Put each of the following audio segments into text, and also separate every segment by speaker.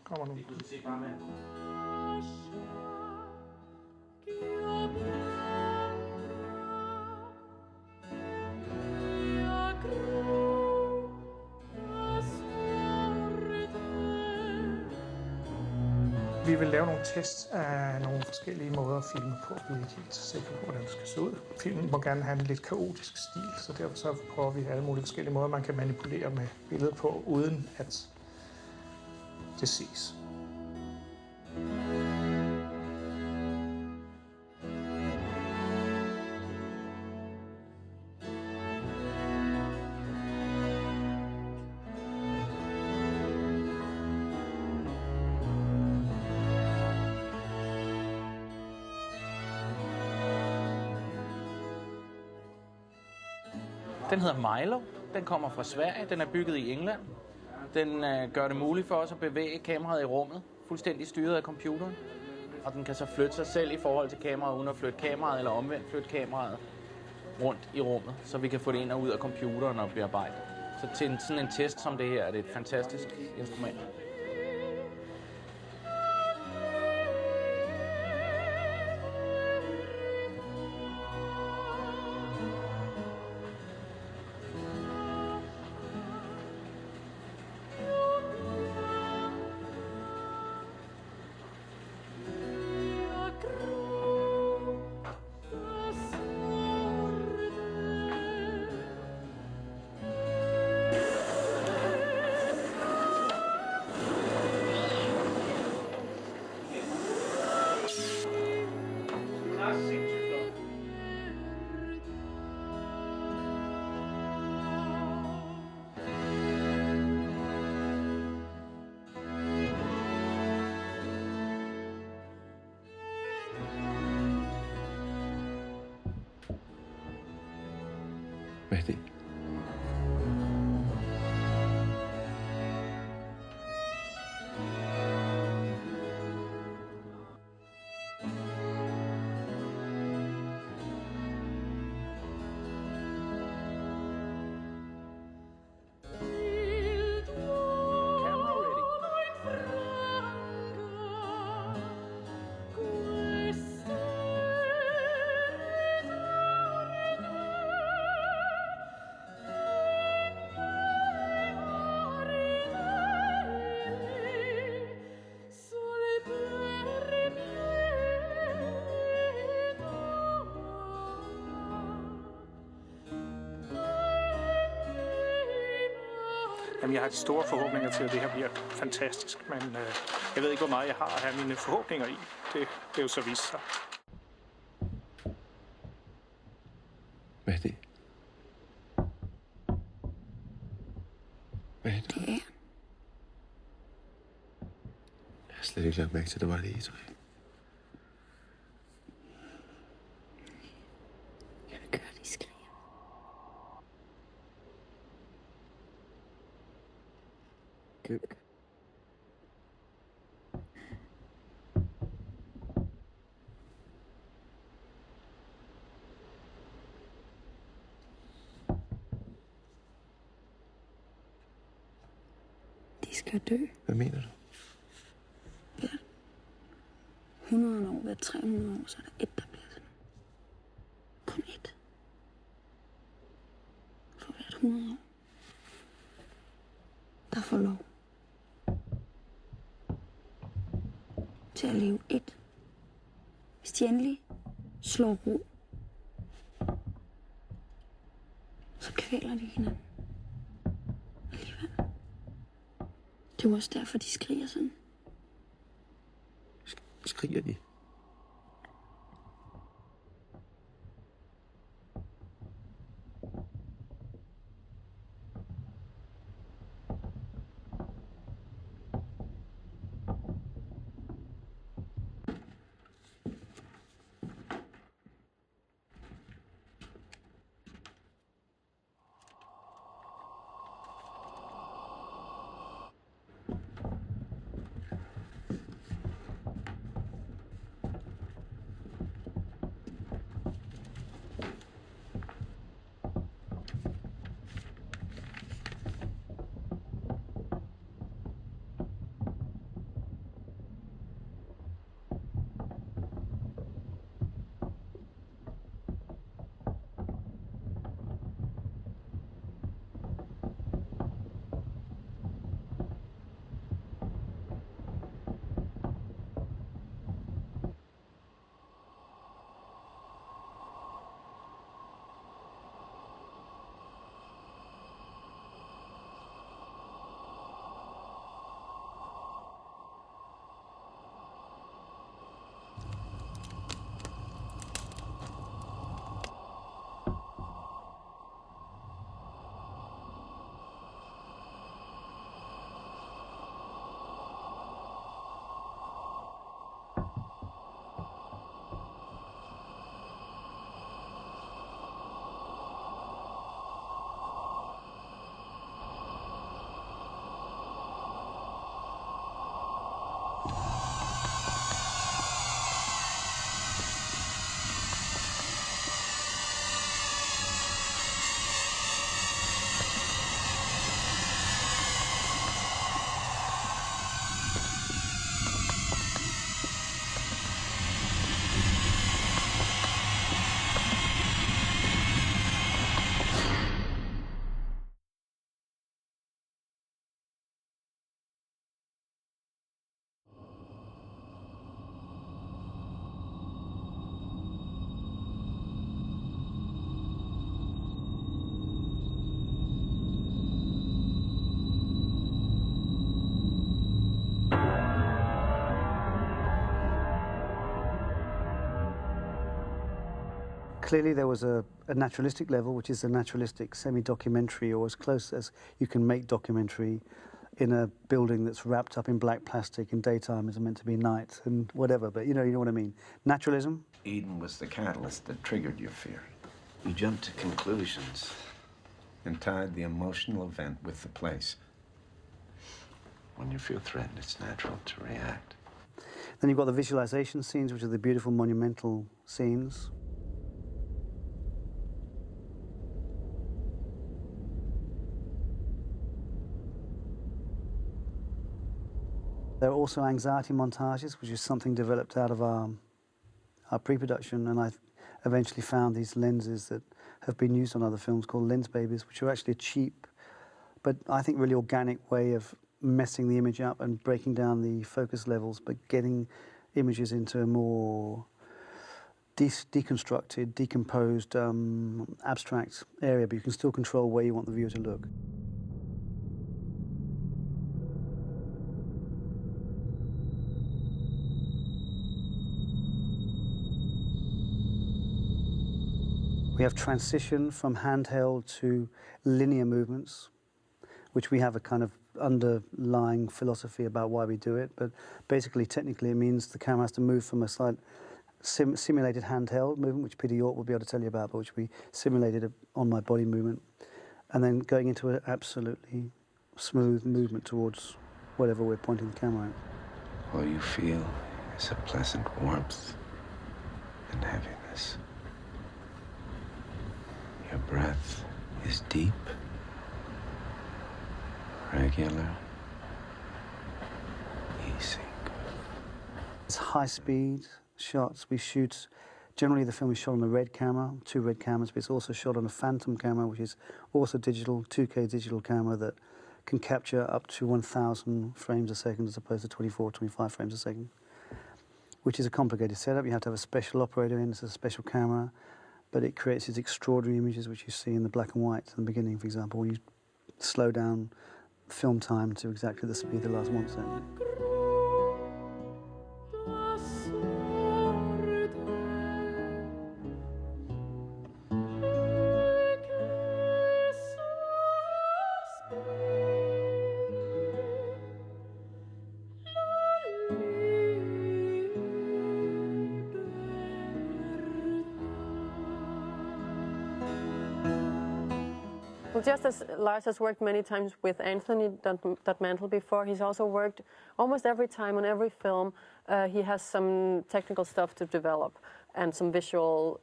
Speaker 1: kommer nu.
Speaker 2: Du skal se bare med.
Speaker 1: Vi vil lave nogle tests af nogle forskellige måder at filme på. Vi er ikke helt sikre på, hvordan det skal se ud. Filmen må gerne have en lidt kaotisk stil, så derfor så prøver vi alle mulige forskellige måder, man kan manipulere med billedet på, uden at det ses.
Speaker 2: Den hedder Milo. Den kommer fra Sverige. Den er bygget i England. Den gør det muligt for os at bevæge kameraet i rummet, fuldstændig styret af computeren. Og den kan så flytte sig selv i forhold til kameraet, uden at flytte kameraet, eller omvendt flytte kameraet rundt i rummet, så vi kan få det ind og ud af computeren og bearbejde. Så til sådan en test som det her er det et fantastisk instrument.
Speaker 3: Hvad er det?
Speaker 1: Jamen, jeg har de store forhåbninger til, at det her bliver fantastisk, men jeg ved ikke, hvor meget jeg har at have mine forhåbninger i. Det er jo så vist sig.
Speaker 3: Hvad er det? Hvad er det?
Speaker 4: Det er.
Speaker 3: Jeg har slet ikke lagt mærke til, at der var det i, tror jeg.
Speaker 4: Jeg vil gøre, de skriger.
Speaker 3: Gud.
Speaker 4: De skal dø.
Speaker 3: Hvad mener du?
Speaker 4: Hvert 100 år, hvert 300 år, så er der et, der bliver sådan. Kun et. For hvert 100 år. Der får lov til at leve et. Hvis de endelig slår ro, så kvæler de hinanden. Alligevel. Det er jo også derfor, de skriger sådan.
Speaker 3: Skriger de?
Speaker 5: Clearly there was a naturalistic level, which is a naturalistic semi-documentary, or as close as you can make documentary in a building that's wrapped up in black plastic in daytime is meant to be night and whatever, but you know what I mean. Naturalism.
Speaker 6: Eden was the catalyst that triggered your fear. You jumped to conclusions and tied the emotional event with the place. When you feel threatened, it's natural to react.
Speaker 5: Then you've got the visualization scenes, which are the beautiful monumental scenes. There are also anxiety montages, which is something developed out of our pre-production, and I eventually found these lenses that have been used on other films called lens babies, which are actually a cheap, but I think really organic way of messing the image up and breaking down the focus levels, but getting images into a more deconstructed, decomposed, abstract area, but you can still control where you want the viewer to look. We have transition from handheld to linear movements, which we have a kind of underlying philosophy about why we do it. But basically, technically, it means the camera has to move from a slight simulated handheld movement, which Peter York will be able to tell you about, but which we simulated on my body movement, and then going into an absolutely smooth movement towards whatever we're pointing the camera at.
Speaker 6: All you feel is a pleasant warmth and heaviness. Your breath is deep, regular, easy.
Speaker 5: It's high-speed shots. We shoot, generally the film is shot on a red camera, 2 red cameras, but it's also shot on a phantom camera, which is also digital, 2K digital camera that can capture up to 1,000 frames a second as opposed to 24, 25 frames a second, which is a complicated setup. You have to have a special operator in, it's a special camera, but it creates these extraordinary images which you see in the black and white in the beginning, for example, when you slow down film time to exactly the speed of the last monster.
Speaker 7: Well, just as Lars has worked many times with Anthony Mantle before, he's also worked almost every time on every film. He has some technical stuff to develop and some visual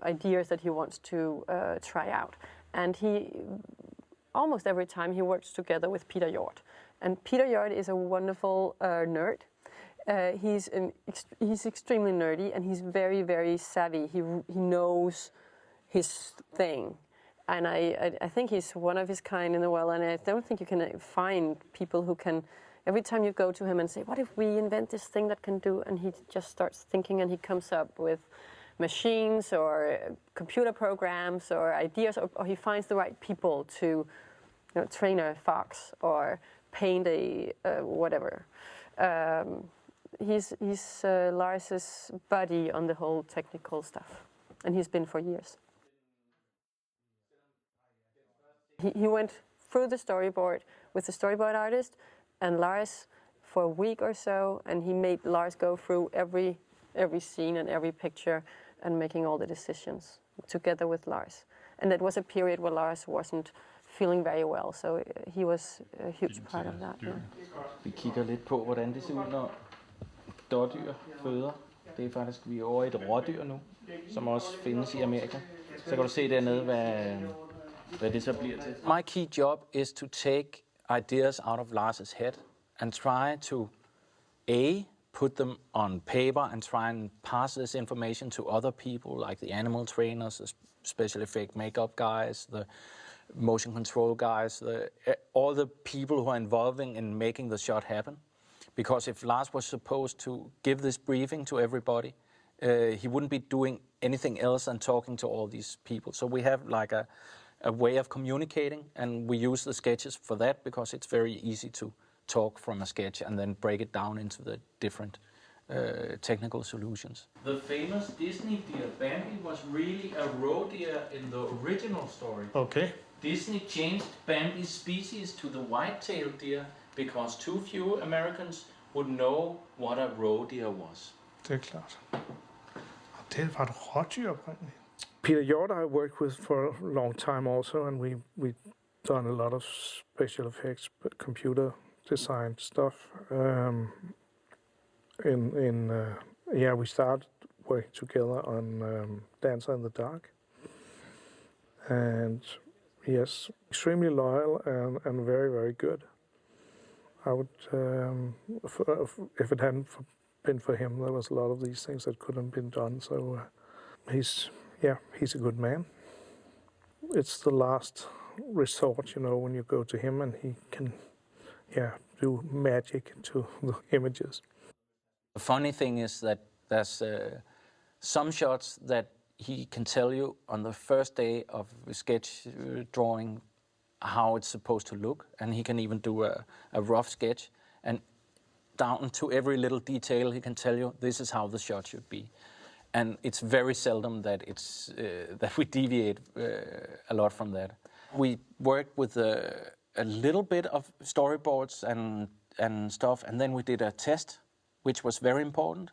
Speaker 7: ideas that he wants to try out. And he, almost every time, he works together with Peter York. And Peter York is a wonderful nerd. He's extremely nerdy, and he's very, very savvy. He knows his thing. And I think he's one of his kind in the world, and I don't think you can find people who can, every time you go to him and say, what if we invent this thing that can do, and he just starts thinking and he comes up with machines or computer programs or ideas, or he finds the right people to train a fox or paint a whatever. He's Lars's buddy on the whole technical stuff, and he's been for years. He went through the storyboard with the storyboard artist and Lars for a week or so, and he made Lars go through every scene and every picture and making all the decisions together with Lars. And that was a period where Lars wasn't feeling very well, so he was a huge part of that. Yeah.
Speaker 2: Vi kigger lidt på, hvordan det ser ud, når dårdyr føder. Det er faktisk, vi er over i et rådyr nu, som også findes i Amerika. Så kan du se dernede, hvad det så bliver til. My key job is to take ideas out of Lars's head and try to put them on paper and try and pass this information to other people, like the animal trainers, the special effect makeup guys, the motion control guys, all the people who are involving in making the shot happen. Because if Lars was supposed to give this briefing to everybody, he wouldn't be doing anything else than talking to all these people. So we have like a way of communicating, and we use the sketches for that because it's very easy to talk from a sketch and then break it down into the different technical solutions. The famous Disney deer Bambi was really a roe deer in the original story.
Speaker 1: Okay.
Speaker 2: Disney changed Bambi's species to the white-tailed deer because too few Americans would know what a roe deer was.
Speaker 1: Det er klart. Og det var et rådyr oprindeligt. Peter Hjort I worked with for a long time also, and we done a lot of special effects, computer design stuff. We started working together on Dancer in the Dark, and yes, extremely loyal and very, very good. I would, if it hadn't been for him, there was a lot of these things that couldn't have been done. So he's a good man. It's the last resort, when you go to him and he can, do magic to the images.
Speaker 2: The funny thing is that there's some shots that he can tell you on the first day of sketch drawing how it's supposed to look, and he can even do a rough sketch, and down to every little detail he can tell you this is how the shot should be. And it's very seldom that it's that we deviate a lot from that. We worked with a little bit of storyboards and stuff, and then we did a test, which was very important.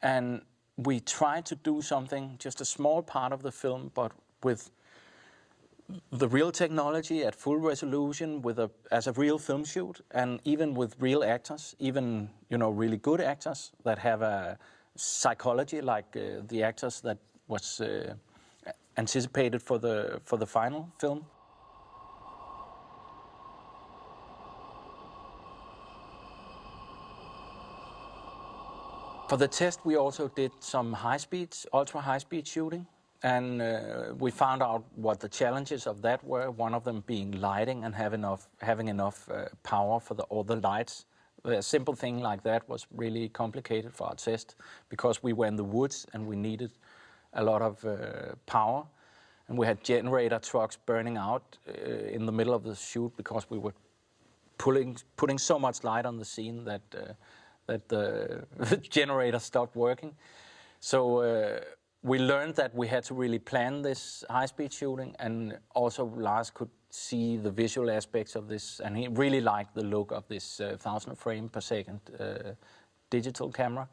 Speaker 2: And we tried to do something, just a small part of the film, but with the real technology at full resolution, as a real film shoot, and even with real actors, even really good actors that have a psychology like the actors that was anticipated for the final film. For the test, we also did some ultra high-speed shooting, and we found out what the challenges of that were. One of them being lighting and having enough power for all the lights. A simple thing like that was really complicated for our test because we were in the woods and we needed a lot of power, and we had generator trucks burning out in the middle of the shoot because we were putting so much light on the scene that the generator stopped working. So we learned that we had to really plan this high-speed shooting, and also Lars could see the visual aspects of this, and he really liked the look of this 1,000 frame per second digital camera.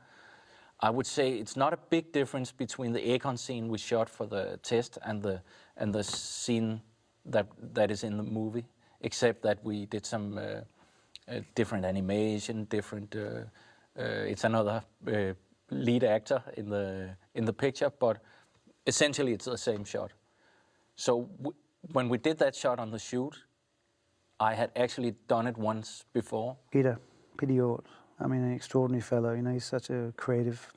Speaker 2: I would say it's not a big difference between the Acorn scene we shot for the test and the scene that is in the movie, except that we did some different animation, it's another lead actor in the picture, but essentially it's the same shot. So when we did that shot on the shoot, I had actually done it once before.
Speaker 5: Peter Hjort, an extraordinary fellow. He's such a creative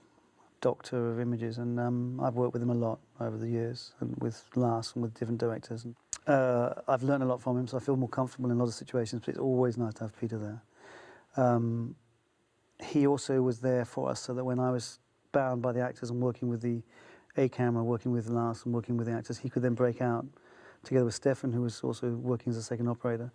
Speaker 5: doctor of images, and I've worked with him a lot over the years, and with Lars and with different directors. And, I've learned a lot from him, so I feel more comfortable in a lot of situations, but it's always nice to have Peter there. He also was there for us so that when I was bound by the actors and working with the A camera, working with Lars and working with the actors, he could then break out together with Stefan, who was also working as a second operator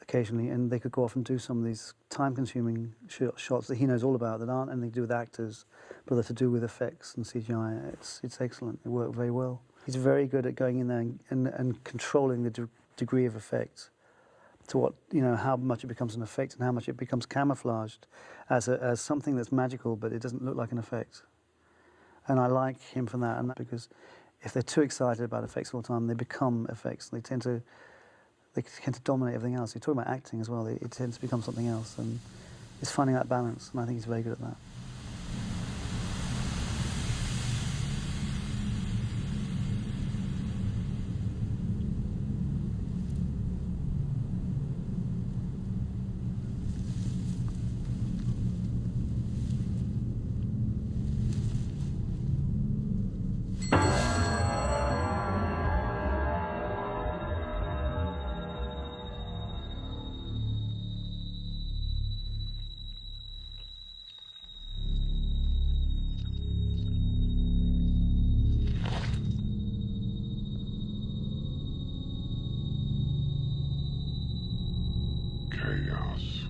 Speaker 5: occasionally, and they could go off and do some of these time-consuming shots that he knows all about that aren't anything to do with actors, but they're to do with effects and CGI. It's excellent. It worked very well. He's very good at going in there and controlling the degree of effect to how much it becomes an effect and how much it becomes camouflaged as something that's magical, but it doesn't look like an effect. And I like him for that, and because if they're too excited about effects all the time, they become effects. They tend to dominate everything else. You're talking about acting as well. It tends to become something else, and it's finding that balance, and I think he's very good at that.
Speaker 8: Chaos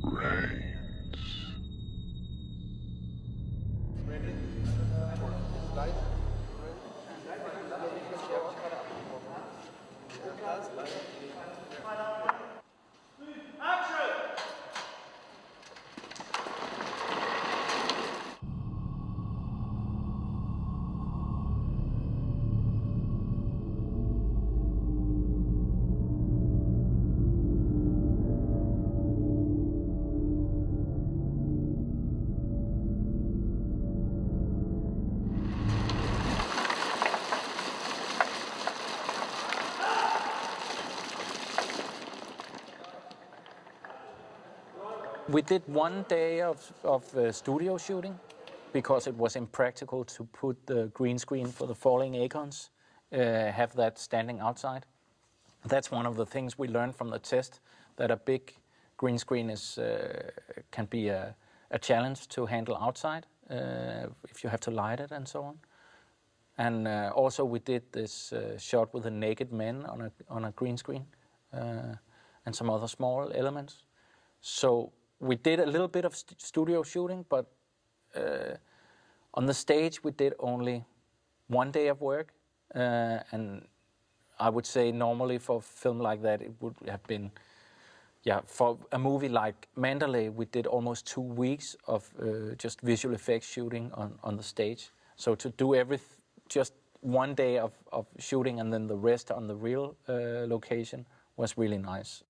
Speaker 8: reigns.
Speaker 2: We did 1 day of studio shooting because it was impractical to put the green screen for the falling acorns, have that standing outside. That's one of the things we learned from the test, that a big green screen can be a challenge to handle outside if you have to light it and so on. And also we did this shot with the naked men on a green screen and some other small elements. So we did a little bit of studio shooting, but on the stage we did only 1 day of work, and I would say normally for a film like that it would have been, for a movie like Mandalay we did almost 2 weeks of just visual effects shooting on the stage. So to do just 1 day of shooting and then the rest on the real location was really nice.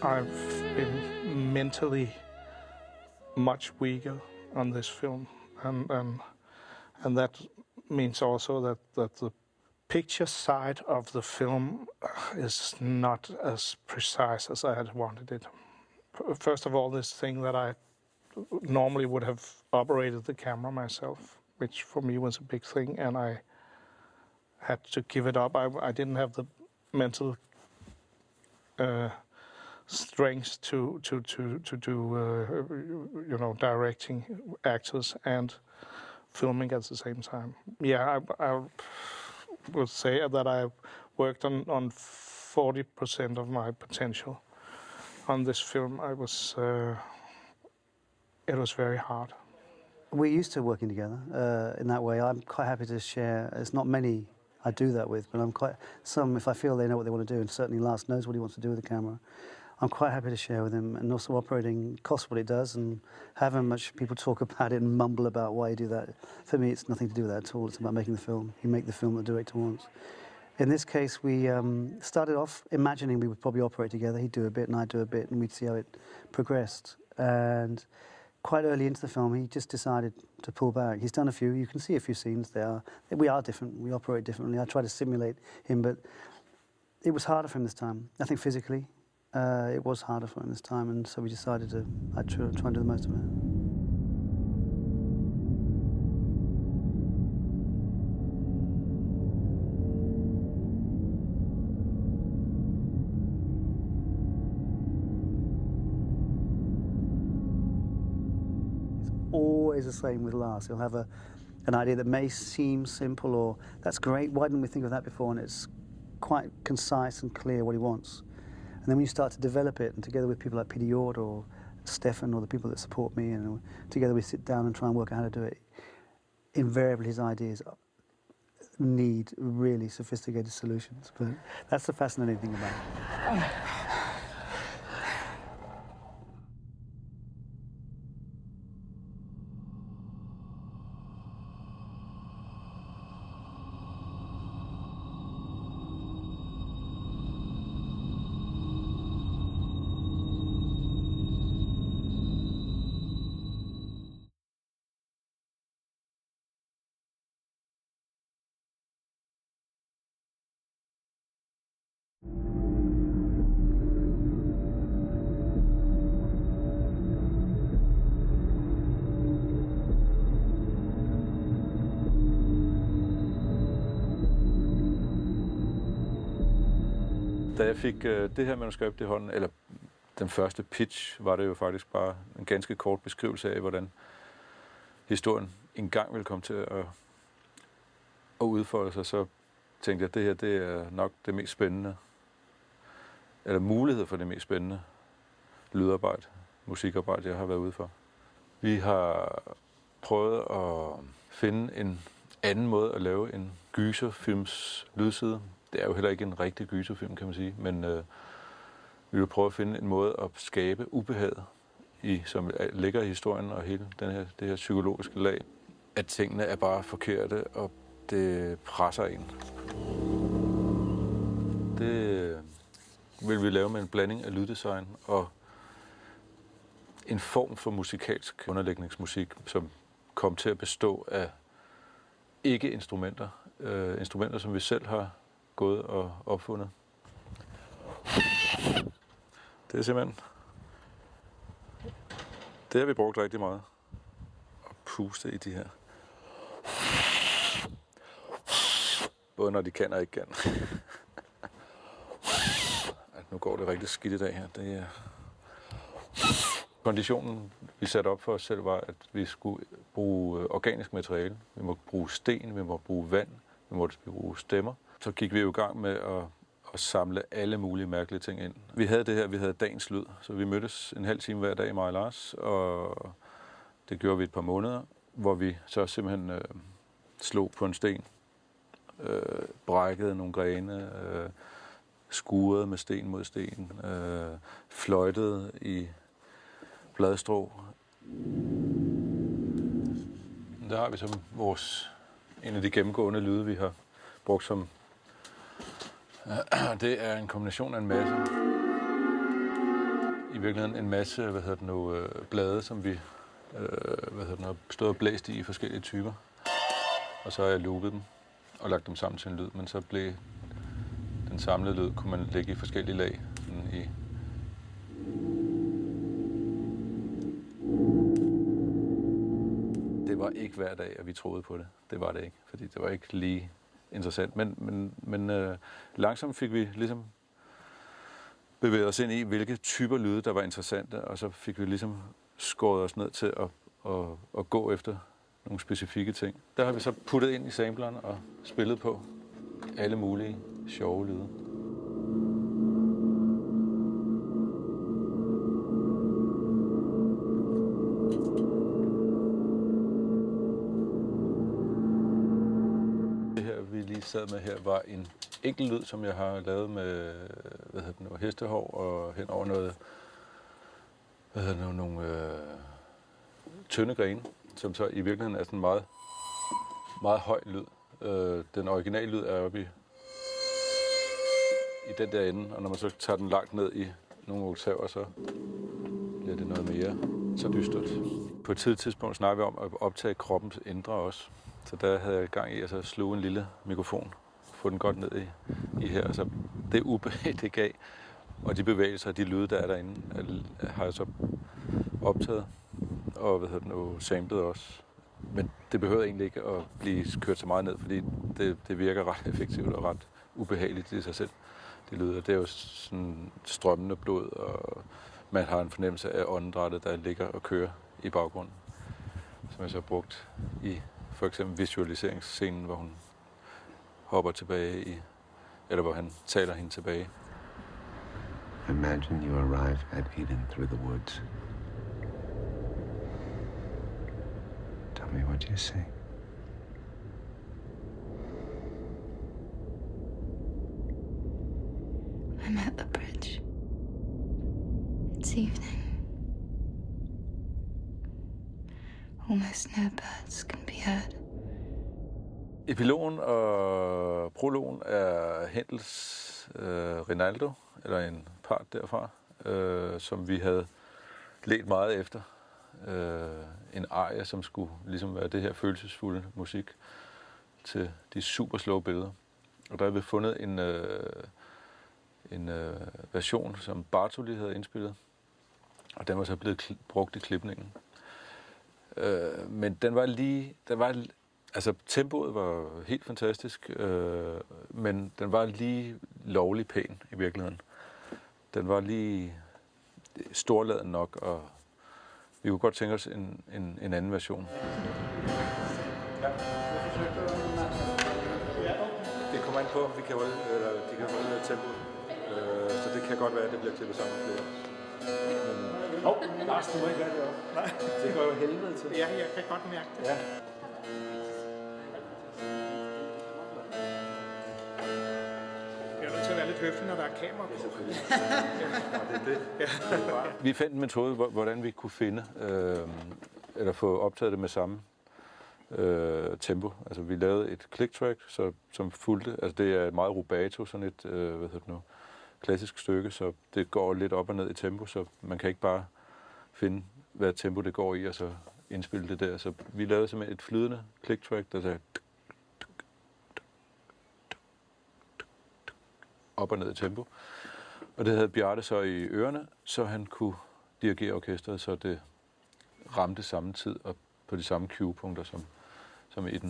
Speaker 1: I've been mentally much weaker on this film, and that means also that the picture side of the film is not as precise as I had wanted it. First of all, this thing that I normally would have operated the camera myself, which for me was a big thing, and I had to give it up. I didn't have the mental strength to do directing actors and filming at the same time. Yeah, I would say that I worked on 40% of my potential on this film. It was very hard.
Speaker 5: We're used to working together in that way. I'm quite happy to share. There's not many I do that with, but if I feel they know what they want to do, and certainly Lars knows what he wants to do with the camera, I'm quite happy to share with him. And also operating costs what it does, and however much people talk about it and mumble about why you do that, for me it's nothing to do with that at all. It's about making the film. You make the film the director wants. In this case, we started off imagining we would probably operate together. He'd do a bit and I'd do a bit, and we'd see how it progressed. And quite early into the film, he just decided to pull back. He's done a few. You can see a few scenes. We are different. We operate differently. I try to simulate him, but it was harder for him this time. I think physically, it was harder for him this time, and so we decided I'd try and do the most of it. Always the same with Lars. He'll have an idea that may seem simple, or that's great, why didn't we think of that before? And it's quite concise and clear what he wants. And then when you start to develop it, and together with people like Peter Yord or Stefan or the people that support me, and together we sit down and try and work out how to do it, invariably his ideas need really sophisticated solutions. But that's the fascinating thing about it.
Speaker 8: Da jeg fik det her manuskript i hånden, eller den første pitch var det jo faktisk bare en ganske kort beskrivelse af, hvordan historien engang ville komme til at udfolde sig. Så tænkte jeg, at det her det er nok det mest spændende, eller mulighed for det mest spændende lydarbejde, musikarbejde, jeg har været ude for. Vi har prøvet at finde en anden måde at lave en gyserfilms lydside. Det er jo heller ikke en rigtig gyserfilm, kan man sige, men vi vil prøve at finde en måde at skabe ubehaget, som ligger i historien og hele det her psykologiske lag. At tingene er bare forkerte, og det presser en. Det vil vi lave med en blanding af lyddesign og en form for musikalsk underlægningsmusik, som kom til at bestå af ikke-instrumenter. Instrumenter, som vi selv har gået og opfundet. Det er simpelthen... Det har vi brugt rigtig meget. At puste i de her. Både når de kan og ikke kan. Nu går det rigtig skidt i dag her. Det er... Konditionen, vi satte op for os selv, var, at vi skulle bruge organisk materiale. Vi må bruge sten, vi må bruge vand, vi må bruge stemmer. Så gik vi jo i gang med at samle alle mulige mærkelige ting ind. Vi havde det her, vi havde dagens lyd, så vi mødtes en halv time hver dag, mig og Lars, og det gjorde vi et par måneder, hvor vi så simpelthen slog på en sten, brækkede nogle grene, skurede med sten mod sten, fløjtede i bladstrå. Der har vi så en af de gennemgående lyde, vi har brugt som... Det er en kombination af en masse... I virkeligheden en masse, blade, som vi har stået og blæst i forskellige typer. Og så har jeg loopet dem og lagt dem sammen til en lyd, men så blev den samlede lyd, kunne man lægge i forskellige lag. Det var ikke hver dag, at vi troede på det. Det var det ikke, fordi det var ikke lige interessant. Men langsomt fik vi ligesom bevæget os ind i, hvilke typer lyde, der var interessante, og så fik vi ligesom skåret os ned til at gå efter nogle specifikke ting. Der har vi så puttet ind i sampleren og spillet på alle mulige sjove lyde. Det her, vi lige sad med her, var en enkelt lyd, som jeg har lavet med hestehår og hen over nogle tynde grene, som så i virkeligheden er sådan meget, meget høj lyd. Den originale lyd er oppe i den der ende, og når man så tager den langt ned i nogle oktaver, så bliver det noget mere så dystert. På et tidligt tidspunkt snakker vi om at optage kroppens indre også. Så der havde jeg gang i at sluge en lille mikrofon, få den godt ned i her. Så det ubehag, det gav, og de bevægelser og de lyde, der er derinde, har jeg så optaget og samlet også. Men det behøver egentlig ikke at blive kørt så meget ned, fordi det virker ret effektivt og ret ubehageligt i sig selv. Det lyder, det er jo sådan strømmende blod, og man har en fornemmelse af åndedrættet, der ligger og kører i baggrunden, som jeg så har brugt i for eksempel visualiseringsscenen, hvor hun hopper tilbage eller hvor han taler hende tilbage.
Speaker 6: Imagine you arrive at Eden through the woods. Tell me what you see.
Speaker 4: I'm at the bridge. It's evening. Almost no birds can be heard.
Speaker 8: Epilogen og prologen er Händels Rinaldo, eller en part derfra, som vi havde ledt meget efter. En arie, som skulle ligesom være det her følelsesfulde musik til de super slow billeder. Og der har vi fundet en version, som Bartoli havde indspillet, og den var så blevet brugt i klipningen. Men den var altså tempoet var helt fantastisk, men den var lige lovlig pæn i virkeligheden. Den var lige storladen nok, og vi kunne godt tænke os en anden version. Det kommer an på, om vi kan holde, eller de kan holde tempoet. Så det kan godt være, at det bliver klippet sammen flere år. Lars, du må ikke være deroppe. Nej. Det går jo helvede til.
Speaker 1: Ja, jeg kan godt mærke det.
Speaker 8: Ja.
Speaker 1: Jeg er nødt til at være lidt høflig, når der er kamera på.
Speaker 8: Selvfølgelig. Det er det. Vi fandt en metode, hvordan vi kunne finde, eller få optaget det med samme tempo. Altså, vi lavede et click track, som fulgte. Altså, det er et meget rubato, sådan et, klassisk stykke, så det går lidt op og ned i tempo, så man kan ikke bare finde, hvad tempo det går i, og så indspille det der. Så vi lavede simpelthen et flydende click track, der sagde op og ned i tempo. Og det havde Bjarte så i ørerne, så han kunne dirigere orkestret, så det ramte samme tid og på de samme cue-punkter, som i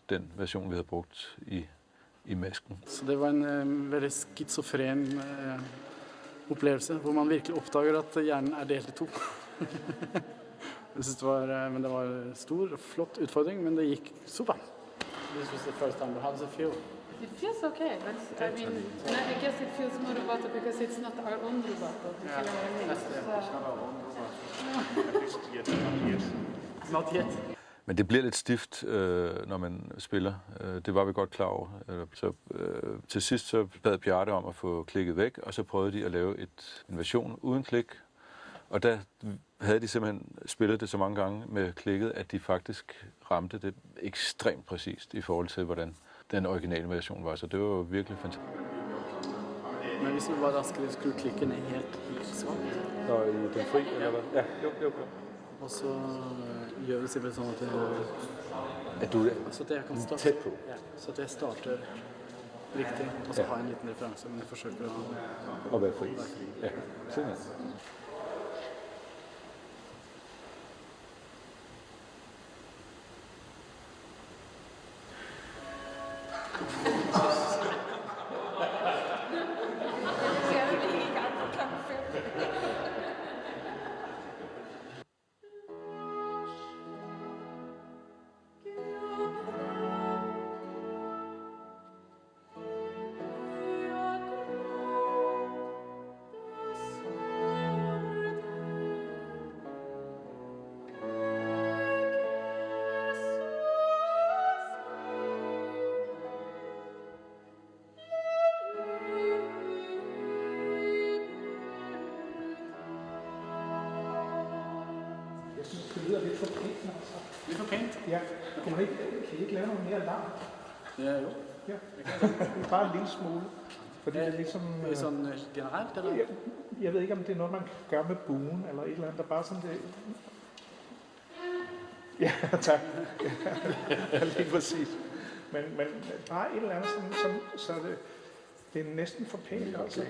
Speaker 8: den version, vi havde brugt i masken.
Speaker 9: Så det var en veldig skizofren oplevelse, hvor man virkelig opdager at hjernen er delt i to. Jeg synes men det var en stor og flott utfordring, men det gikk super. This was the first time. How does it feel?
Speaker 10: It feels okay, but I mean, I guess it feels more roboto because it's not our own roboto.
Speaker 9: Yeah, that's it. It's not our own roboto. Not yet.
Speaker 8: Men det bliver lidt stift, når man spiller. Det var vi godt klar over. Så til sidst så bad Bjarte om at få klikket væk, og så prøvede de at lave en version uden klik. Og der havde de simpelthen spillet det så mange gange med klikket, at de faktisk ramte det ekstremt præcist i forhold til, hvordan den originale version var. Så det var jo virkelig fantastisk.
Speaker 9: Men hvis vi var raskere, skulle klikken helt svart.
Speaker 8: Nå, i den fri, eller hvad? Ja, jo.
Speaker 9: Og så gjør vi simpelthen sånn
Speaker 8: at du
Speaker 9: så det kan starte.
Speaker 8: Tæt på.
Speaker 9: Ja, så det starter riktig, og så har jeg en liten referanse, men jeg forsøker
Speaker 8: at være fri. Ja, simpelthen.
Speaker 1: Det lyder lidt for pænt, altså.
Speaker 9: Lidt for pænt?
Speaker 1: Ja. Kan I ikke lave noget mere larm?
Speaker 9: Ja, jo.
Speaker 1: Ja. Bare en lille smule. Fordi det er ligesom...
Speaker 9: Det er sådan generelt, eller?
Speaker 1: Jeg ved ikke, om det er noget, man kan gøre med buen, eller et eller andet, der bare sådan det... Ja, tak. Ja, lige præcis. Men bare et eller andet, så det er næsten for pænt, altså.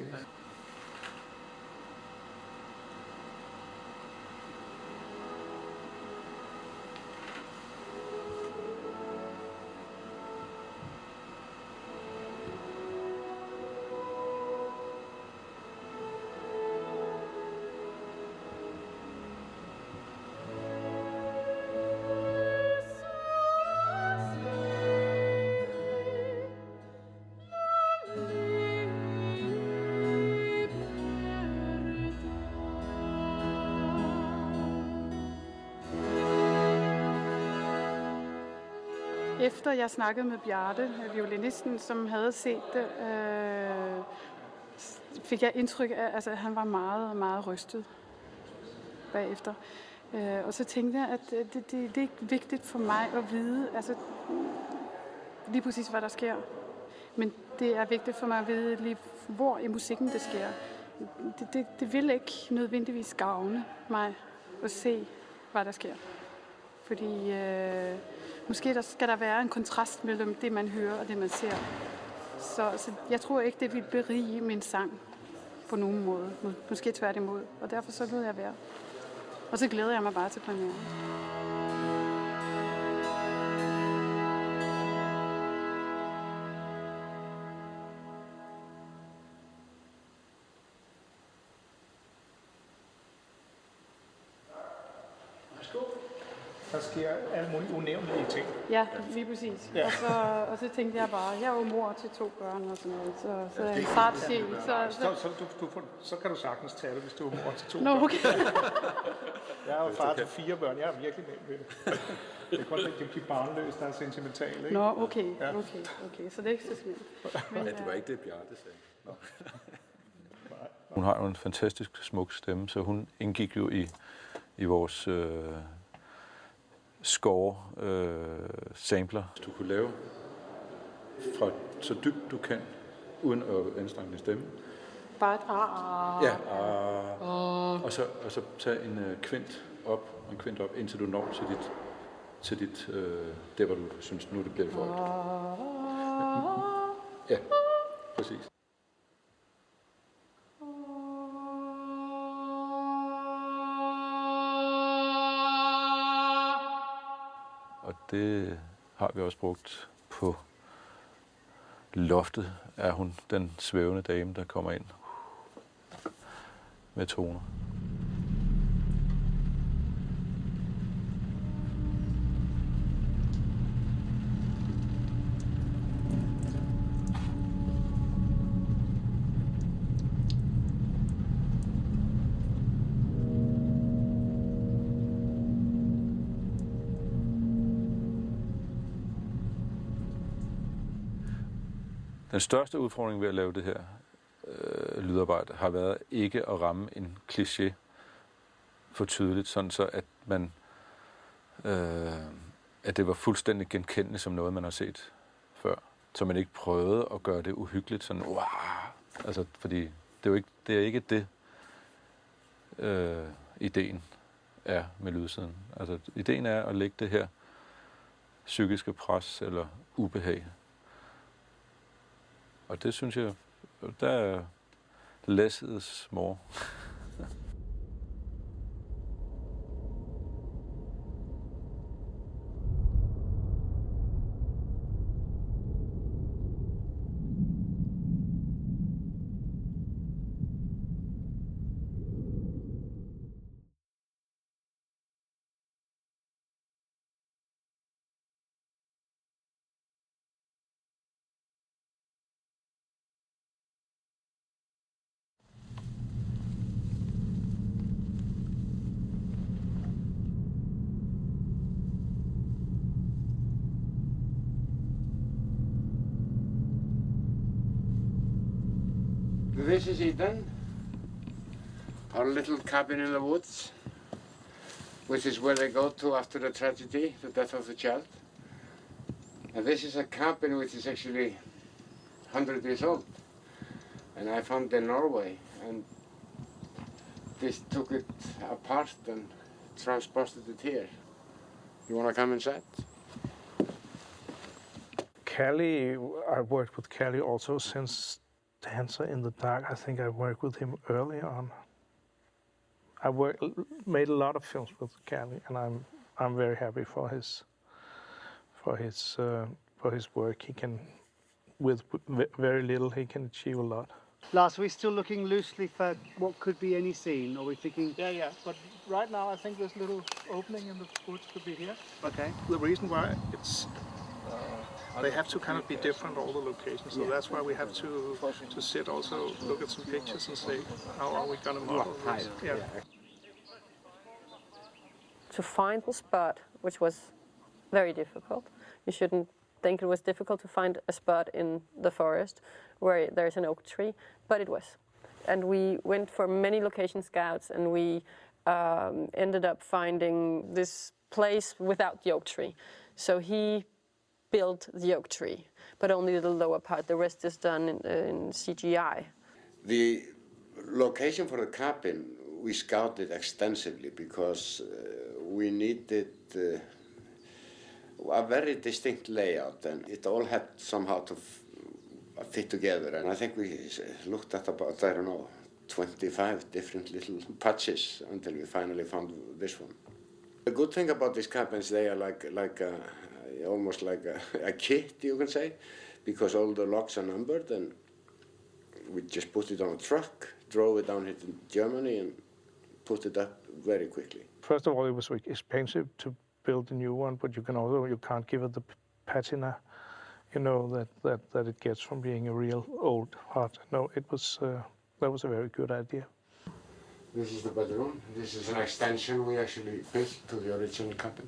Speaker 10: Efter jeg snakkede med Bjarte, violinisten, som havde set det, fik jeg indtryk af, at han var meget, meget rystet bagefter. Og så tænkte jeg, at det er ikke vigtigt for mig at vide, lige præcis hvad der sker. Men det er vigtigt for mig at vide, lige hvor i musikken det sker. Det vil ikke nødvendigvis gavne mig at se, hvad der sker. Fordi måske skal der være en kontrast mellem det, man hører og det, man ser. Så jeg tror ikke, det vil berige min sang på nogen måde. Måske tværtimod. Og derfor så lød jeg være. Og så glæder jeg mig bare til premieren.
Speaker 1: Der sker alle mulige unævnlige ting.
Speaker 10: Ja, lige præcis.
Speaker 1: Ja.
Speaker 10: Og så tænkte jeg bare, jeg er jo mor til 2 børn og sådan noget, så jeg er en startsjæl.
Speaker 1: Så kan du sagtens tage det, hvis du er mor til 2
Speaker 10: Nå,
Speaker 1: børn.
Speaker 10: okay.
Speaker 1: Jeg er jo far til 4 børn. Jeg er virkelig med det. Det er kun de barnløse, der er sentimentale. Ikke?
Speaker 10: Nå, okay. Så det er ikke så smidt.
Speaker 8: Men det var ikke det, Bjarte sagde. Hun har jo en fantastisk smuk stemme, så hun indgik jo i vores score sampler. Du kunne lave fra så dybt du kan, uden at anstrenge din stemme.
Speaker 10: Bare et
Speaker 8: Ja, og så tage en kvint op, indtil du når til dit der, hvor du synes, nu det bliver for højt. Ja, præcis. Og det har vi også brugt på loftet, er hun den svævende dame, der kommer ind med toner. Den største udfordring ved at lave det her lydarbejde har været ikke at ramme en kliché for tydeligt, sådan så at man at det var fuldstændig genkendeligt som noget, man har set før. Så man ikke prøvede at gøre det uhyggeligt, sådan wow! Altså, fordi det er ikke det, ideen er med lydsiden. Altså, ideen er at lægge det her psykiske pres eller ubehag. Og det synes jeg, der er less is more.
Speaker 6: This is Eden, our little cabin in the woods, which is where they go to after the tragedy, the death of the child. And this is a cabin which is actually 100 years old, and I found in Norway, and this took it apart and transported it here. You want to come inside?
Speaker 1: Callie, I worked with Callie also since Dancer in the Dark. I think I worked with him early on. I made a lot of films with Callie, and I'm very happy for his work. He can, with very little, he can achieve a lot.
Speaker 5: Lars, are we still looking loosely for what could be any scene? Or are we thinking?
Speaker 1: Yeah. But right now, I think this little opening in the woods could be here.
Speaker 5: Okay.
Speaker 1: The reason why it's they have to kind of be different, all the locations. So that's why we have to sit also, look at some pictures and say, how are we going to model this? Yeah.
Speaker 7: To find the spot, which was very difficult. You shouldn't think it was difficult to find a spot in the forest where there's an oak tree, but it was. And we went for many location scouts, and we ended up finding this place without the oak tree. So he built the oak tree, but only the lower part. The rest is done in CGI.
Speaker 6: The location for the cabin we scouted extensively because we needed a very distinct layout, and it all had somehow to fit together. And I think we looked at about, I don't know, 25 different little patches until we finally found this one. The good thing about these cabins, they are almost like a kit, you can say, because all the locks are numbered, and we just put it on a truck, drove it down here to Germany, and put it up very quickly.
Speaker 1: First of all, it was expensive to build a new one, but you can't give it the patina, that it gets from being a real old hut. No, that was a very good idea.
Speaker 11: This is the bedroom. This is an extension we actually built to the original cabin.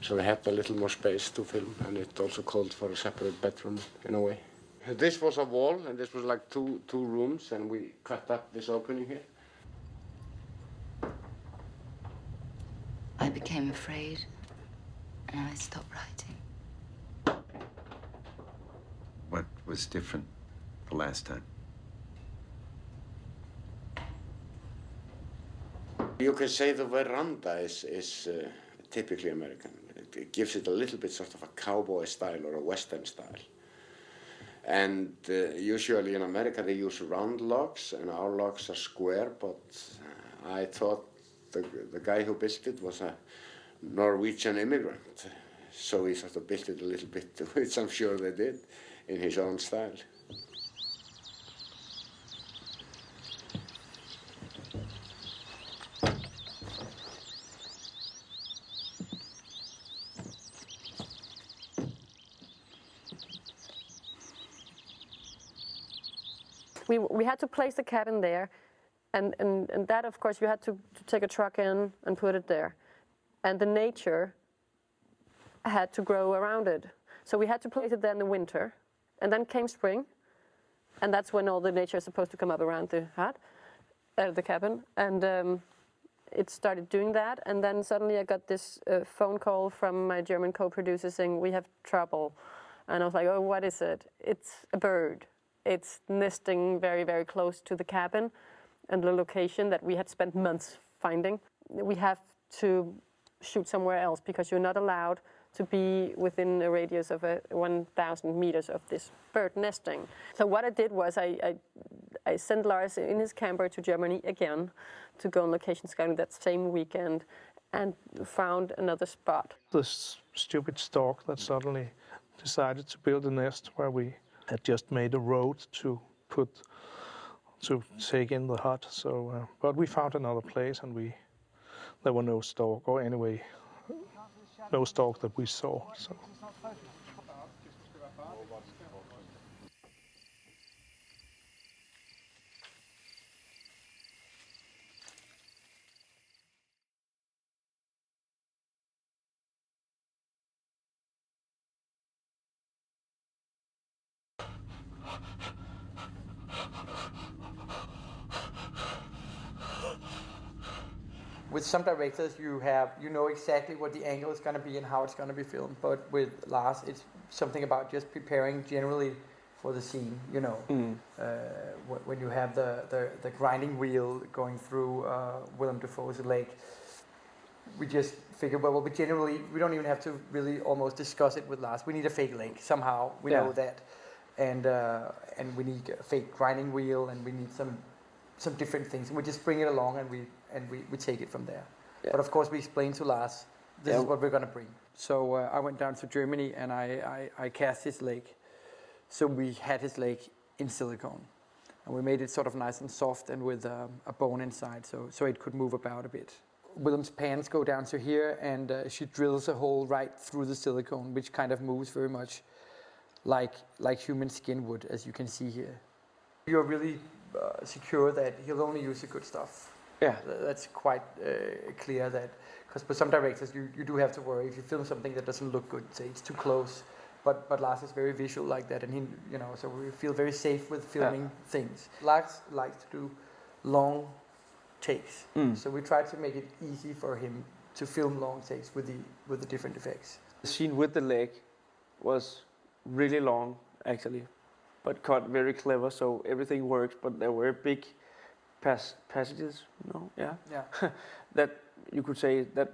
Speaker 11: So we had a little more space to film, and it also called for a separate bedroom in a way. This was a wall, and this was like two rooms, and we cut up this opening here.
Speaker 12: I became afraid, and I stopped writing.
Speaker 6: What was different the last time?
Speaker 11: You can say the veranda is typically American. It gives it a little bit sort of a cowboy style or a western style. And usually in America they use round logs, and our logs are square, but I thought the guy who built it was a Norwegian immigrant. So he sort of built it a little bit, which I'm sure they did, in his own style.
Speaker 7: We had to place the cabin there, and that, of course, you had to take a truck in and put it there. And the nature had to grow around it. So we had to place it there in the winter, and then came spring, and that's when all the nature is supposed to come up around the hut, the cabin, and it started doing that, and then suddenly I got this phone call from my German co-producer saying, we have trouble. And I was like, oh, what is it? It's a bird. It's nesting very, very close to the cabin and the location that we had spent months finding. We have to shoot somewhere else because you're not allowed to be within a radius of 1,000 meters of this bird nesting. So what I did was I sent Lars in his camper to Germany again to go on location scouting that same weekend and found another spot.
Speaker 1: This stupid stork that suddenly decided to build a nest where we had just made a road to take in the hut. So, but we found another place, and there were no stork, or anyway, no stork that we saw. So.
Speaker 2: With some directors, you know exactly what the angle is going to be and how it's going to be filmed. But with Lars, it's something about just preparing generally for the scene. When you have the grinding wheel going through Willem Dafoe's lake, we just figure, well, we don't even have to really almost discuss it with Lars. We need a fake lake somehow. We know that, and we need a fake grinding wheel, and we need some different things. And we just bring it along, and we take it from there. Yeah. But of course, we explain to Lars, this is what we're going to bring. So I went down to Germany, and I cast his lake. So we had his lake in silicone. And we made it sort of nice and soft and with a bone inside, so it could move about a bit. Willem's pants go down to here, and she drills a hole right through the silicone, which kind of moves very much like human skin would, as you can see here. You're really secure that he'll only use the good stuff. Yeah, that's quite clear. That because for some directors you do have to worry if you film something that doesn't look good, say it's too close. But Lars is very visual like that, and he, so we feel very safe with filming things. Lars likes to do long takes, so we try to make it easy for him to film long takes with the different effects.
Speaker 13: The scene with the lake was really long, actually, but cut very clever, so everything works. But there were big passages, that you could say that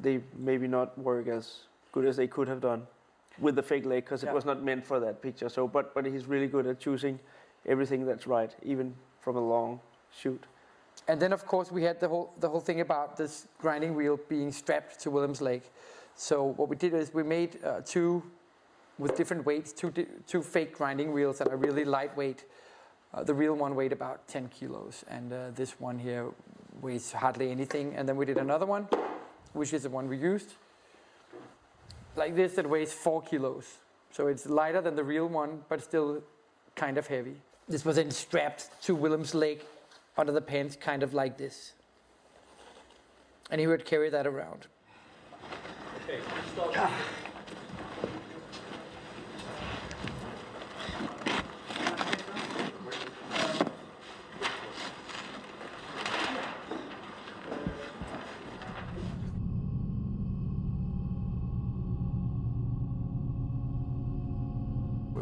Speaker 13: they maybe not work as good as they could have done with the fake lake, because it was not meant for that picture. So, but he's really good at choosing everything that's right, even from a long shoot. And then, of course, we had the whole thing about this grinding wheel being strapped to Willem's lake. So what we did is we made two with different weights, two fake grinding wheels that are really lightweight. The real one weighed about 10 kilos, and this one here weighs hardly anything. And then we did another one, which is the one we used,
Speaker 14: like this that weighs 4 kilos. So it's lighter than the real one, but still kind of heavy. This was then strapped to Willem's leg under the pants, kind of like this. And he would carry that around.
Speaker 2: Okay, stop.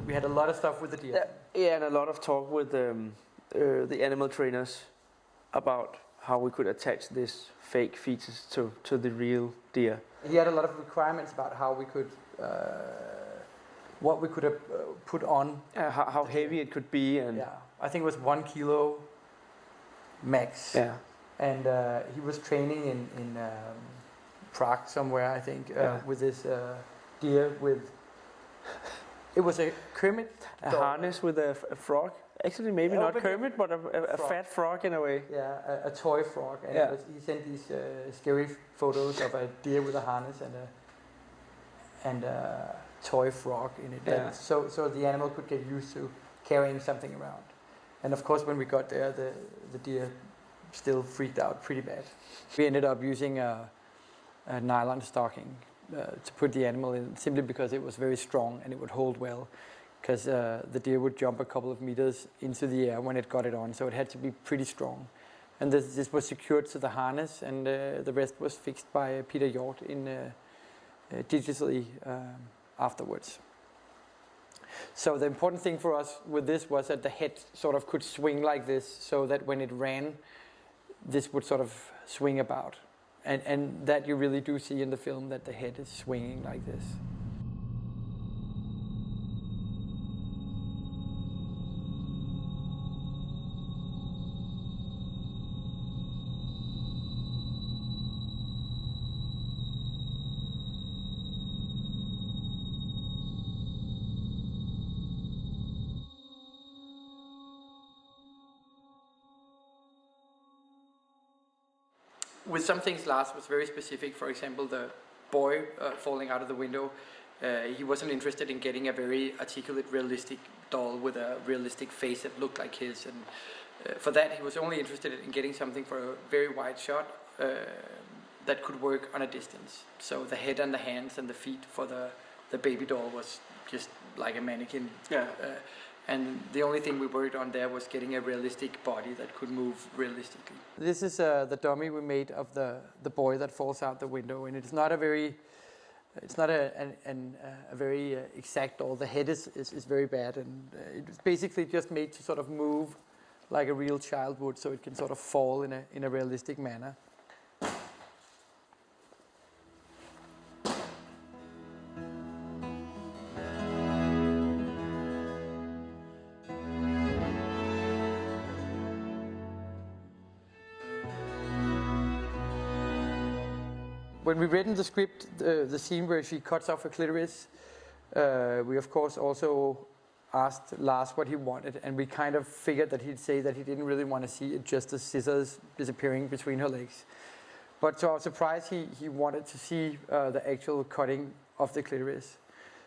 Speaker 14: We had a lot of stuff with the deer.
Speaker 13: Yeah, and a lot of talk with the animal trainers about how we could attach this fake features to the real deer.
Speaker 14: He had a lot of requirements about how we could, what we could put on.
Speaker 13: How heavy it could be. And
Speaker 14: yeah, I think it was 1 kilo max.
Speaker 13: Yeah.
Speaker 14: And he was training in Prague somewhere, I think, with this deer with... It was a Kermit
Speaker 13: a harness with a frog. Actually, maybe not Kermit, but a fat frog in a way.
Speaker 14: Yeah, a toy frog. And it was, he sent these scary photos of a deer with a harness and a toy frog in it.
Speaker 13: Yeah.
Speaker 14: So the animal could get used to carrying something around. And of course, when we got there, the deer still freaked out pretty bad. We ended up using a nylon stocking to put the animal in, simply because it was very strong and it would hold well, because the deer would jump a couple of meters into the air when it got it on, so it had to be pretty strong. And this was secured to the harness, and the rest was fixed by Peter Hjort digitally afterwards. So the important thing for us with this was that the head sort of could swing like this, so that when it ran, this would sort of swing about. And that you really do see in the film, that the head is swinging like this. With some things, Lars was very specific. For example, the boy falling out of the window. He wasn't interested in getting a very articulate, realistic doll with a realistic face that looked like his. And for that, he was only interested in getting something for a very wide shot that could work on a distance. So the head and the hands and the feet for the baby doll was just like a mannequin.
Speaker 13: Yeah.
Speaker 14: And the only thing we worked on there was getting a realistic body that could move realistically. This is the dummy we made of the boy that falls out the window, and it's not a very exact doll. The head is very bad, and it's basically just made to sort of move like a real child would, so it can sort of fall in a realistic manner. When we read in the script the scene where she cuts off her clitoris, we of course also asked Lars what he wanted, and we kind of figured that he'd say that he didn't really want to see it just as scissors disappearing between her legs. But to our surprise, he wanted to see the actual cutting of the clitoris.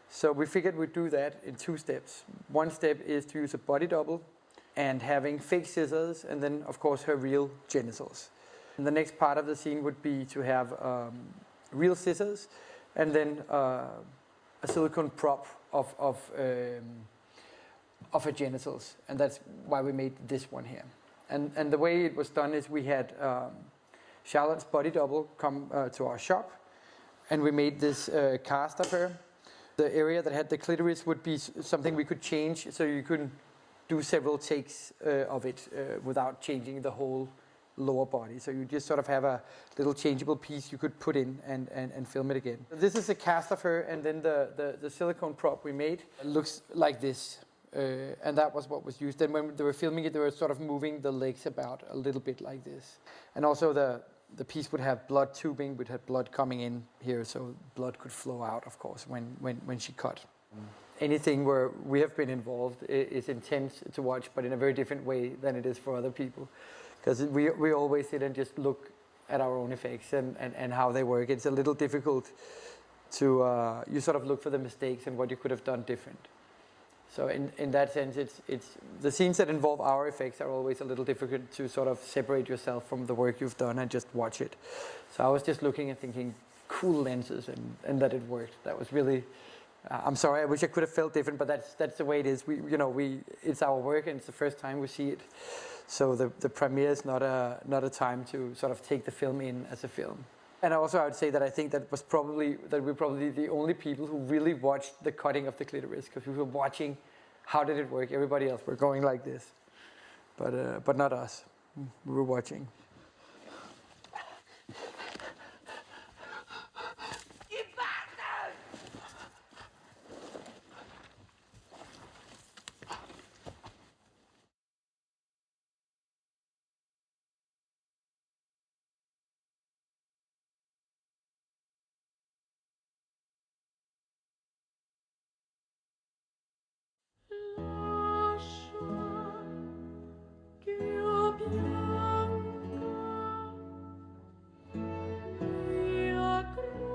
Speaker 14: So we figured we'd do that in 2 steps. One step is to use a body double and having fake scissors, and then of course her real genitals. And the next part of the scene would be to have real scissors and then a silicone prop of her genitals. And that's why we made this one here. And the way it was done is we had Charlotte's body double come to our shop, and we made this cast of her. The area that had the clitoris would be something we could change, so you could do several takes of it without changing the whole lower body. So you just sort of have a little changeable piece you could put in and film it again. This is a cast of her, and then the silicone prop we made looks like this. And that was what was used. Then when they were filming it, they were sort of moving the legs about a little bit like this. And also the piece would have blood tubing, would have blood coming in here, so blood could flow out, of course, when she cut. Anything where we have been involved is intense to watch, but in a very different way than it is for other people. Because we always sit and just look at our own effects and how they work. It's a little difficult you sort of look for the mistakes and what you could have done different. So in that sense, it's the scenes that involve our effects are always a little difficult to sort of separate yourself from the work you've done and just watch it. So I was just looking and thinking, cool lenses, and that it worked. That was really. I'm sorry. I wish I could have felt different, but that's the way it is. It's our work, and it's the first time we see it. So the premiere is not a time to sort of take the film in as a film. And also I would say that I think that we're probably the only people who really watched the cutting of the clitoris, because we were watching how did it work. Everybody else were going like this, but not us. We were watching.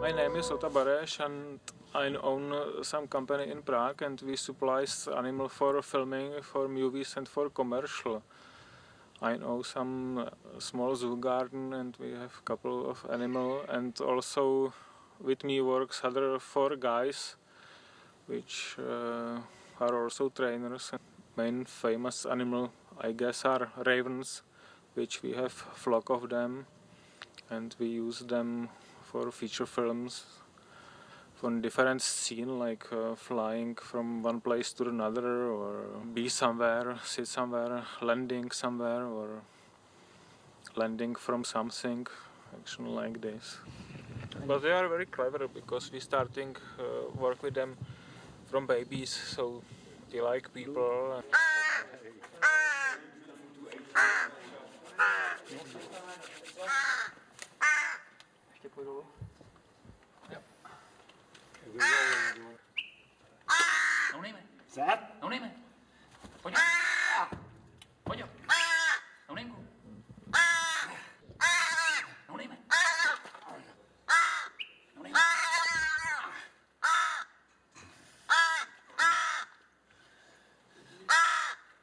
Speaker 15: My name is Ota Bareš, and I own some company in Prague, and we supply animal for filming, for movies, and for commercial. I know some small zoo garden, and we have a couple of animal, and also with me works other 4 guys, which are also trainers. Main famous animal, I guess, are ravens, which we have flock of them, and we use them for feature films, for different scene, like flying from one place to another, or be somewhere, sit somewhere, landing somewhere, or landing from something, action like this. But they are very clever, because we starting work with them from babies, so they like people.
Speaker 2: No name. Zap. No name. Coño. Coño. No name. No name. No name.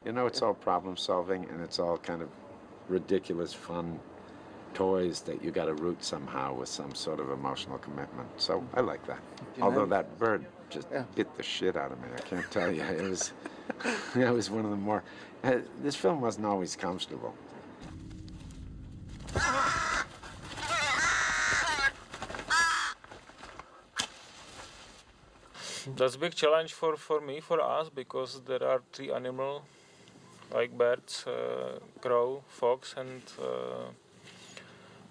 Speaker 6: You know, it's all problem solving, and it's all kind of ridiculous fun toys that you got to root somehow with some sort of emotional commitment. So I like that. Although that bird just bit the shit out of me, I can't tell you. It was, that was one of the more. This film wasn't always comfortable.
Speaker 15: That's a big challenge for me, for us, because there are 3 animals, like birds, crow, fox, and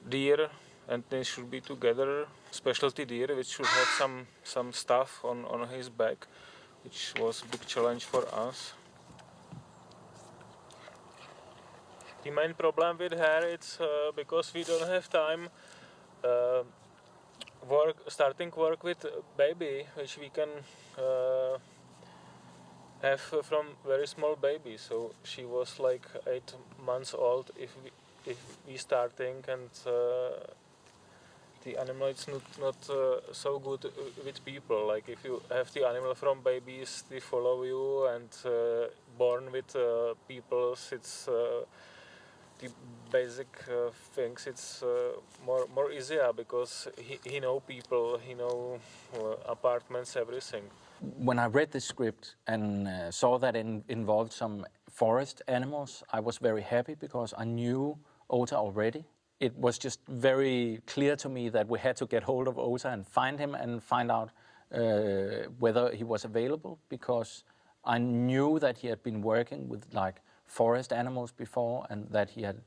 Speaker 15: deer, and they should be together. Specialty deer, which should have some stuff on his back, which was a big challenge for us. The main problem with her is because we don't have time starting work with baby, which we can have from very small baby. So she was like 8 months old if we starting, and the animal is not so good with people. Like if you have the animal from babies, they follow you, and born with people, it's the basic things. It's more easier, because he know people, he know apartments, everything.
Speaker 2: When I read the script and saw that it involved some forest animals, I was very happy, because I knew Ota already. It was just very clear to me that we had to get hold of Ota and find him and find out whether he was available, because I knew that he had been working with like forest animals before, and that he had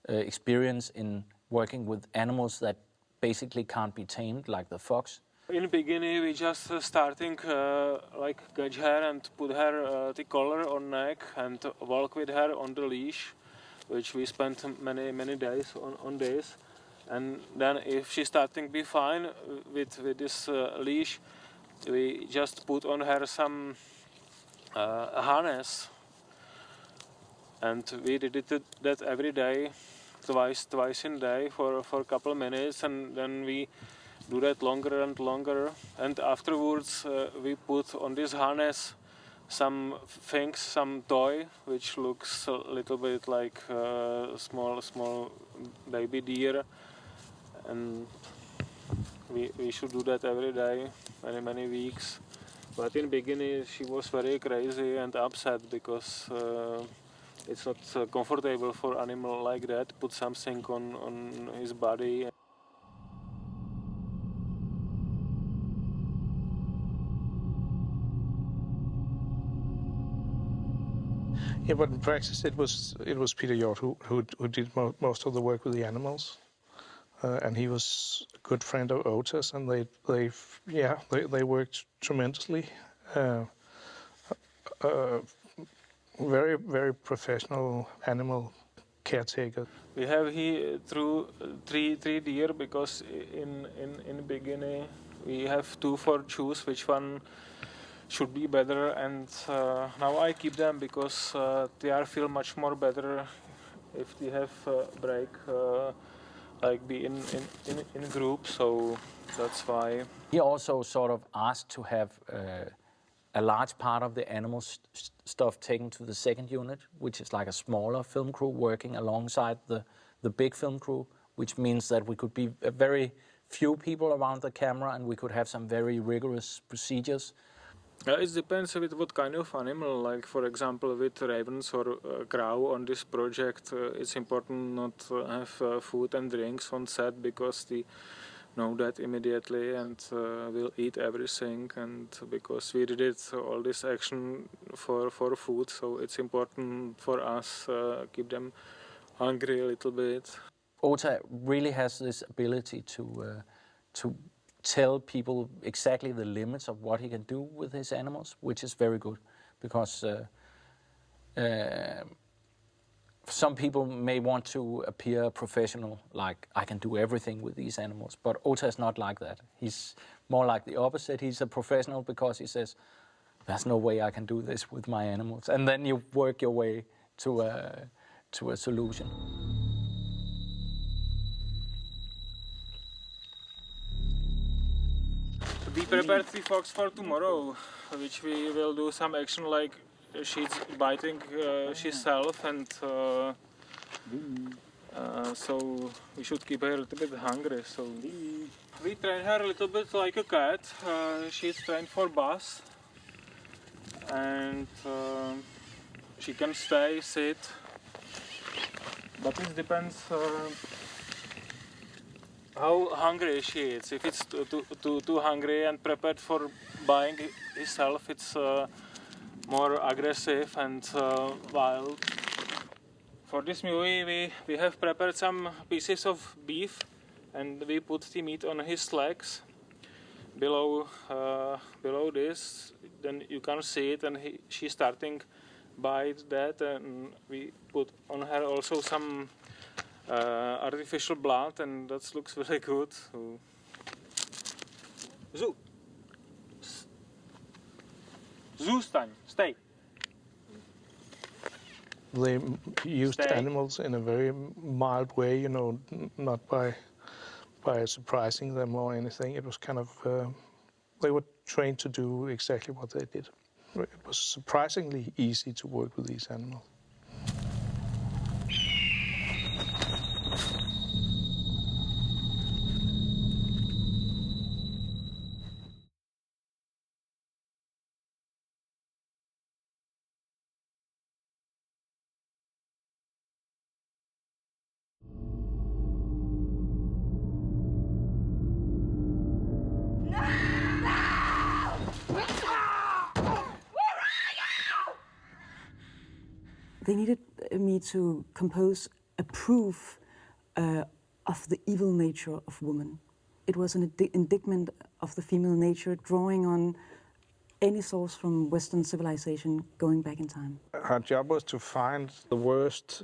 Speaker 2: experience in working with animals that basically can't be tamed, like the fox.
Speaker 15: In the beginning, we just starting like catch her and put her the collar on neck and walk with her on the leash, which we spent many days on this. And then if she's starting to be fine with this leash, we just put on her some harness, and we did that every day, twice in a day for a couple of minutes, and then we do that longer and longer. And afterwards, we put on this harness some things, some toy, which looks a little bit like a small baby deer. And we should do that every day, many weeks. But in the beginning, she was very crazy and upset because it's not comfortable for animal like that. Put something on his body.
Speaker 1: Yeah, but in practice, it was Peter Hjort who did most of the work with the animals, and he was a good friend of Otis, and they worked tremendously. Very professional animal caretaker.
Speaker 15: We have here through three deer because in the beginning we have two for choose which one should be better, and now I keep them because they are feel much more better if they have break like be in group, so that's why.
Speaker 2: He also sort of asked to have a large part of the animal stuff taken to the second unit, which is like a smaller film crew working alongside the big film crew, which means that we could be a very few people around the camera and we could have some very rigorous procedures.
Speaker 15: It depends with what kind of animal, like for example with ravens or crow on this project, it's important not to have food and drinks on set because they know that immediately and will eat everything, and because we did all this action for food, so it's important for us keep them hungry a little bit.
Speaker 2: Ota really has this ability to tell people exactly the limits of what he can do with his animals, which is very good, because some people may want to appear professional, like I can do everything with these animals, but Ota is not like that. He's more like the opposite. He's a professional because he says, there's no way I can do this with my animals. And then you work your way to a solution.
Speaker 15: We prepared the fox for tomorrow, which we will do some action like she's biting herself, and so we should keep her a little bit hungry. So we train her a little bit like a cat. She's trained for buzz, and she can stay, sit, but it depends how hungry she is. If it's too hungry and prepared for buying itself, it's more aggressive and wild. For this movie, we have prepared some pieces of beef, and we put the meat on his legs. Below this, then you can see it, and she's starting bite that, and we put on her also some artificial blood, and that looks very good. So. Zůstaň, stay.
Speaker 1: They used animals in a very mild way, you know, not by surprising them or anything. It was kind of, they were trained to do exactly what they did. It was surprisingly easy to work with these animals.
Speaker 4: They needed me to compose a proof of the evil nature of woman. It was an indictment of the female nature, drawing on any source from Western civilization going back in time.
Speaker 1: Our job was to find the worst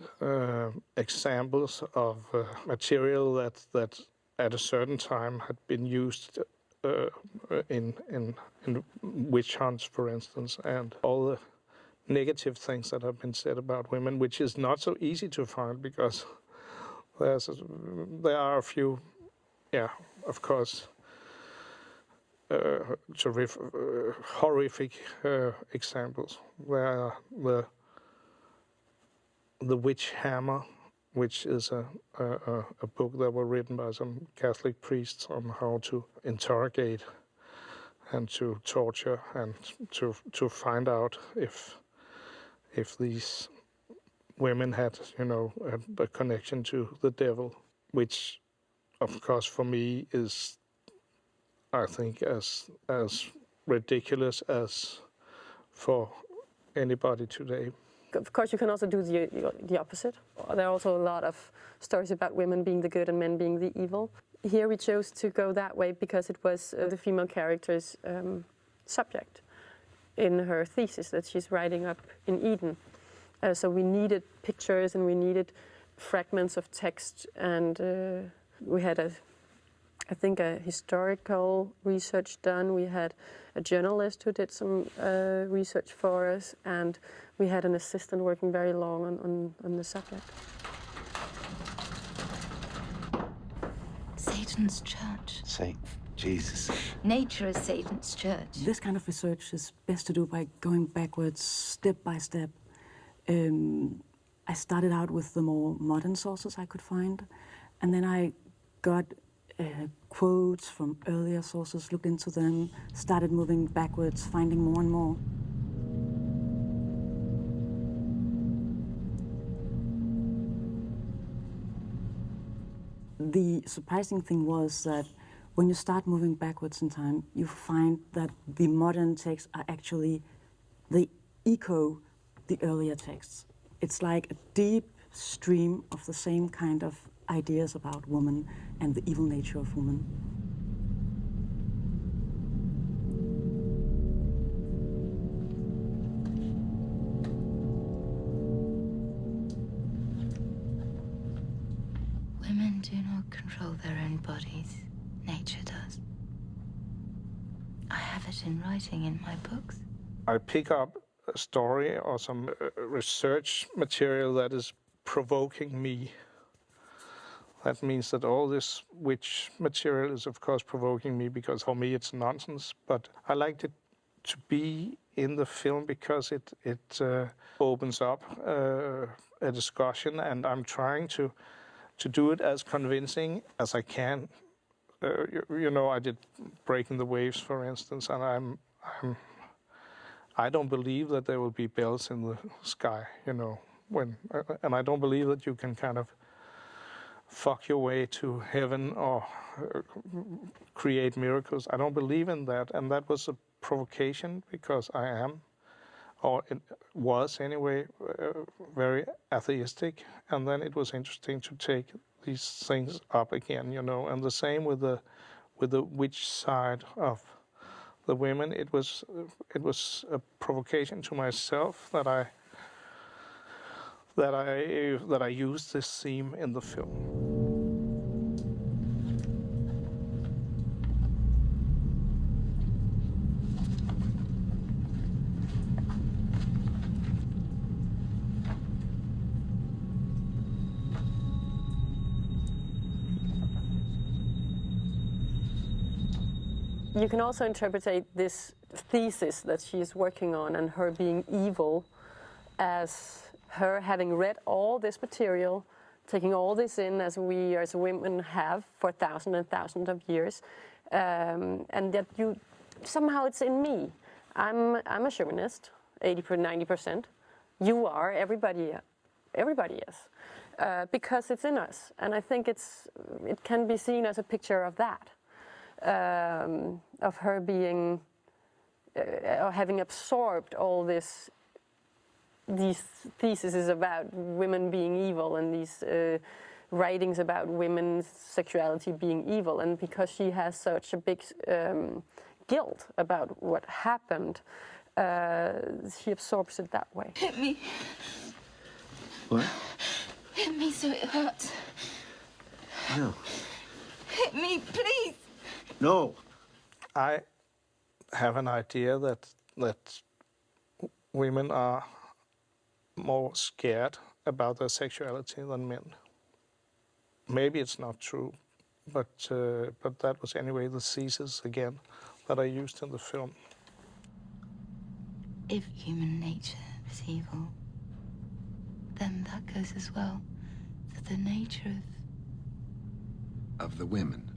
Speaker 1: examples of material that at a certain time had been used in witch hunts, for instance, and all the negative things that have been said about women, which is not so easy to find because there are a few, yeah, of course, horrific examples where the witch hammer, which is a book that was written by some Catholic priests on how to interrogate and to torture and to find out if these women had, a connection to the devil, which, of course, for me is, I think, as ridiculous as for anybody today.
Speaker 7: Of course, you can also do the opposite. There are also a lot of stories about women being the good and men being the evil. Here we chose to go that way because it was the female character's subject in her thesis that she's writing up in Eden. So we needed pictures and we needed fragments of text, and we had I think a historical research done. We had a journalist who did some research for us, and we had an assistant working very long on the subject.
Speaker 12: Satan's church.
Speaker 6: Satan, Jesus.
Speaker 12: Nature is Satan's church.
Speaker 4: This kind of research is best to do by going backwards, step by step. I started out with the more modern sources I could find, and then I got quotes from earlier sources, looked into them, started moving backwards, finding more and more. The surprising thing was that when you start moving backwards in time, you find that the modern texts are actually, they echo the earlier texts. It's like a deep stream of the same kind of ideas about woman and the evil nature of woman.
Speaker 12: Women do not control their own bodies. Nature does. I have it in writing in my books.
Speaker 1: I pick up a story or some research material that is provoking me. That means that all this witch material is, of course, provoking me because for me it's nonsense. But I liked it to be in the film because it opens up a discussion, and I'm trying to do it as convincing as I can. I did Breaking the Waves, for instance, and I don't believe that there will be bells in the sky, and I don't believe that you can kind of fuck your way to heaven or create miracles. I don't believe in that, and that was a provocation because I am, or it was anyway, very atheistic, and then it was interesting to take these things up again, and the same with the witch side of the women. It was a provocation to myself that I used this theme in the film.
Speaker 7: You can also interpret this thesis that she is working on and her being evil as her having read all this material, taking all this in as we as women have for thousands and thousands of years, and that somehow it's in me. I'm a chauvinist, 90%. You are, everybody is, because it's in us, and I think it can be seen as a picture of that. Of her being, or having absorbed all these theses about women being evil and these writings about women's sexuality being evil, and because she has such a big guilt about what happened, she absorbs it that way.
Speaker 12: Hit me.
Speaker 3: What?
Speaker 12: Hit me so it hurts.
Speaker 3: No.
Speaker 12: Hit me, please.
Speaker 3: No.
Speaker 1: I have an idea that women are more scared about their sexuality than men. Maybe it's not true, but that was anyway the thesis again that are used in the film.
Speaker 12: If human nature is evil, then that goes as well for the nature
Speaker 6: of the women.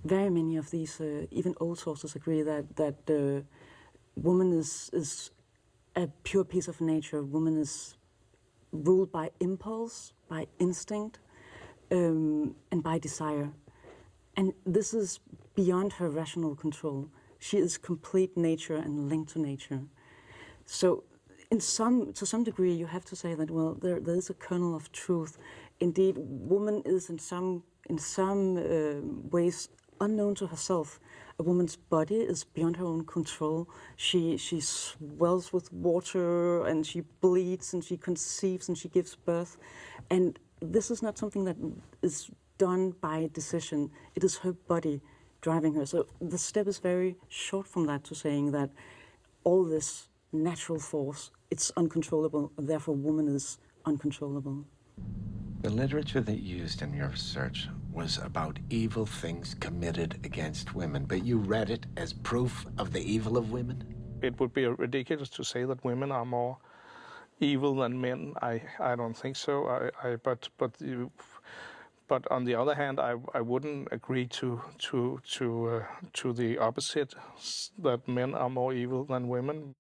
Speaker 4: Very many of these, even old sources, agree that woman is a pure piece of nature. Woman is ruled by impulse, by instinct, and by desire. And this is beyond her rational control. She is complete nature and linked to nature. So to some degree, you have to say that, well, there is a kernel of truth. Indeed, woman is in some ways unknown to herself. A woman's body is beyond her own control. She swells with water, and she bleeds, and she conceives, and she gives birth. And this is not something that is done by decision. It is her body driving her. So the step is very short from that to saying that all this natural force, it's uncontrollable, therefore woman is uncontrollable.
Speaker 6: The literature that you used in your research was about evil things committed against women, but you read it as proof of the evil of women?
Speaker 1: It would be ridiculous to say that women are more evil than men. I don't think so. But on the other hand, I wouldn't agree to the opposite, that men are more evil than women.